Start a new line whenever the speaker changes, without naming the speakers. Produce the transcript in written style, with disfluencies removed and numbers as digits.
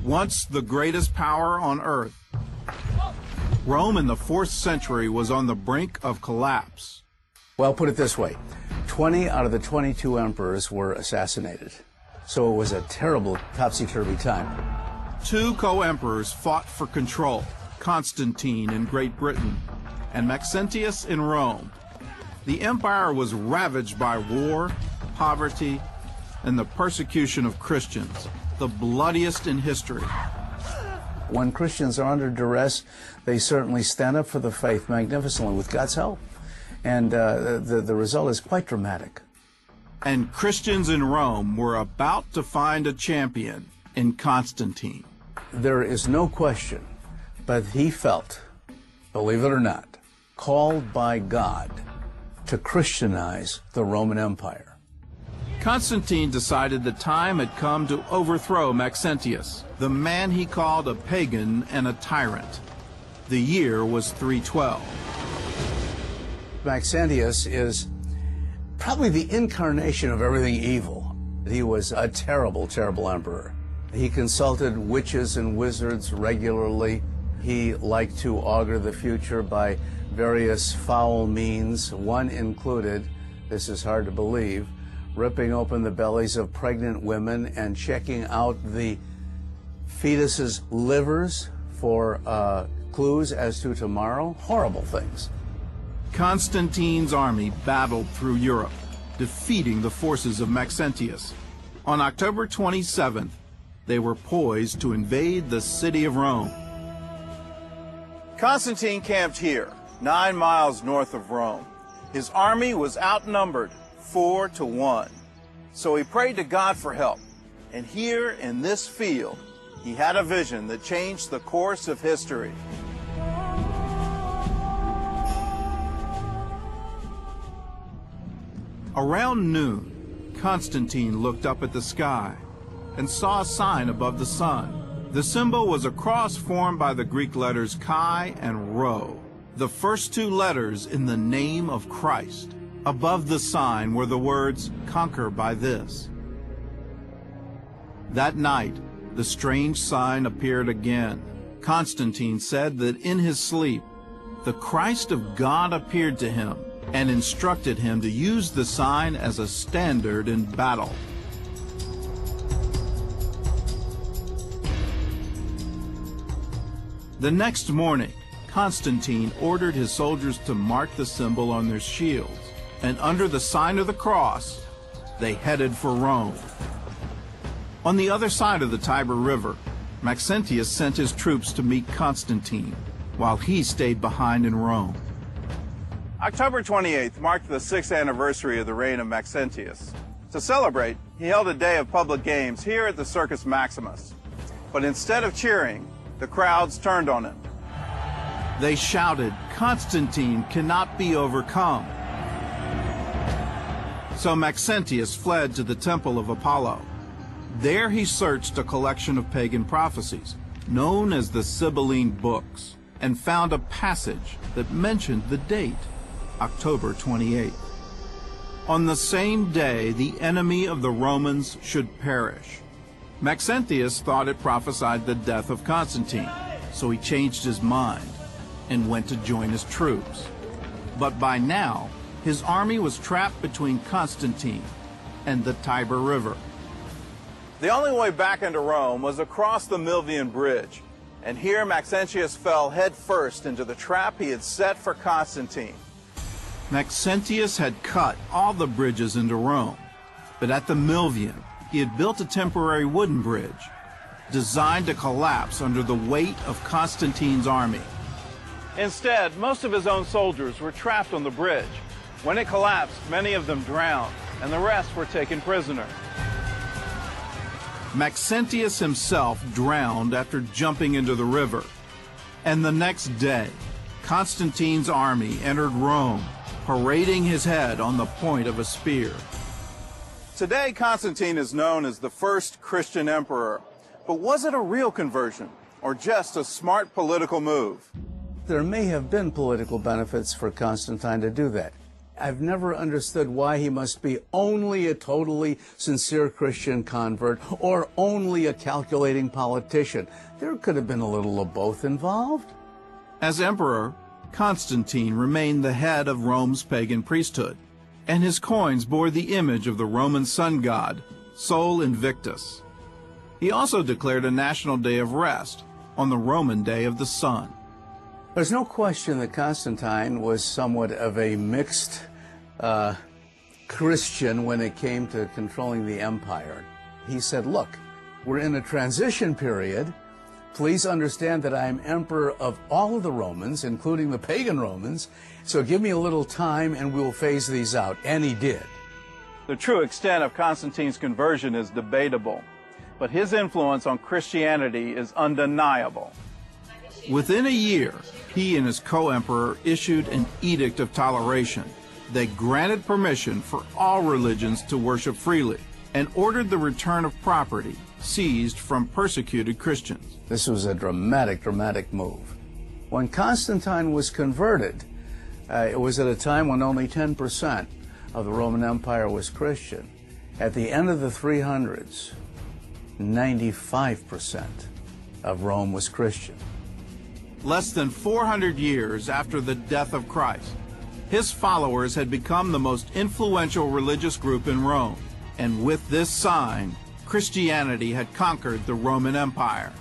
once the greatest power on earth, Rome in the 4th century was on the brink of collapse.
Well, put it this way, 20 out of the 22 emperors were assassinated. So it was a terrible topsy-turvy time.
2 co-emperors fought for control, Constantine in Great Britain and Maxentius in Rome. The empire was ravaged by war, poverty, and the persecution of Christians, the bloodiest in history.
When Christians are under duress, they certainly stand up for the faith magnificently with God's help. And the result is quite dramatic.
And Christians in Rome were about to find a champion in Constantine.
There is no question, but he felt, believe it or not, called by God to Christianize the Roman Empire.
Constantine decided the time had come to overthrow Maxentius, the man he called a pagan and a tyrant. The year was 312.
Maxentius is probably the incarnation of everything evil. He was a terrible, terrible emperor. He consulted witches and wizards regularly. He liked to augur the future by various foul means. One included, this is hard to believe, ripping open the bellies of pregnant women and checking out the fetuses' livers for clues as to tomorrow. Horrible things.
Constantine's army battled through Europe, defeating the forces of Maxentius. On October 27th, they were poised to invade the city of Rome. Constantine camped here, 9 miles north of Rome. His army was outnumbered 4-1. So he prayed to God for help. And here in this field, he had a vision that changed the course of history. Around noon, Constantine looked up at the sky and saw a sign above the sun. The symbol was a cross formed by the Greek letters chi and rho, the first 2 letters in the name of Christ. Above the sign were the words, "Conquer by this." That night, the strange sign appeared again. Constantine said that in his sleep, the Christ of God appeared to him and instructed him to use the sign as a standard in battle. The next morning, Constantine ordered his soldiers to mark the symbol on their shields, and under the sign of the cross, they headed for Rome. On the other side of the Tiber River, Maxentius sent his troops to meet Constantine, while he stayed behind in Rome. October 28th marked the 6th anniversary of the reign of Maxentius. To celebrate, he held a day of public games here at the Circus Maximus. But instead of cheering, the crowds turned on him. They shouted, "Constantine cannot be overcome." So Maxentius fled to the temple of Apollo. There he searched a collection of pagan prophecies, known as the Sibylline books, and found a passage that mentioned the date, October 28th. On the same day, the enemy of the Romans should perish. Maxentius thought it prophesied the death of Constantine, so he changed his mind and went to join his troops. But by now, his army was trapped between Constantine and the Tiber River. The only way back into Rome was across the Milvian Bridge, and here Maxentius fell headfirst into the trap he had set for Constantine. Maxentius had cut all the bridges into Rome, but at the Milvian, he had built a temporary wooden bridge, designed to collapse under the weight of Constantine's army. Instead, most of his own soldiers were trapped on the bridge. When it collapsed, many of them drowned, and the rest were taken prisoner. Maxentius himself drowned after jumping into the river. And the next day, Constantine's army entered Rome, parading his head on the point of a spear. Today, Constantine is known as the first Christian emperor. But was it a real conversion, or just a smart political move?
There may have been political benefits for Constantine to do that. I've never understood why he must be only a totally sincere Christian convert or only a calculating politician. There could have been a little of both involved.
As emperor, Constantine remained the head of Rome's pagan priesthood, and his coins bore the image of the Roman sun god, Sol Invictus. He also declared a national day of rest on the Roman day of the sun.
There's no question that Constantine was somewhat of a mixed Christian when it came to controlling the empire. He said, look, we're in a transition period. Please understand that I am emperor of all of the Romans, including the pagan Romans, so give me a little time and we will phase these out. And he did.
The true extent of Constantine's conversion is debatable, but his influence on Christianity is undeniable. Within a year, he and his co-emperor issued an edict of toleration that granted permission for all religions to worship freely and ordered the return of property seized from persecuted Christians.
This was a dramatic move. When Constantine was converted, it was at a time when only 10% of the Roman Empire was Christian. At the end of the 300s, 95% of Rome was Christian.
Less than 400 years after the death of Christ, his followers had become the most influential religious group in Rome. And with this sign, Christianity had conquered the Roman Empire.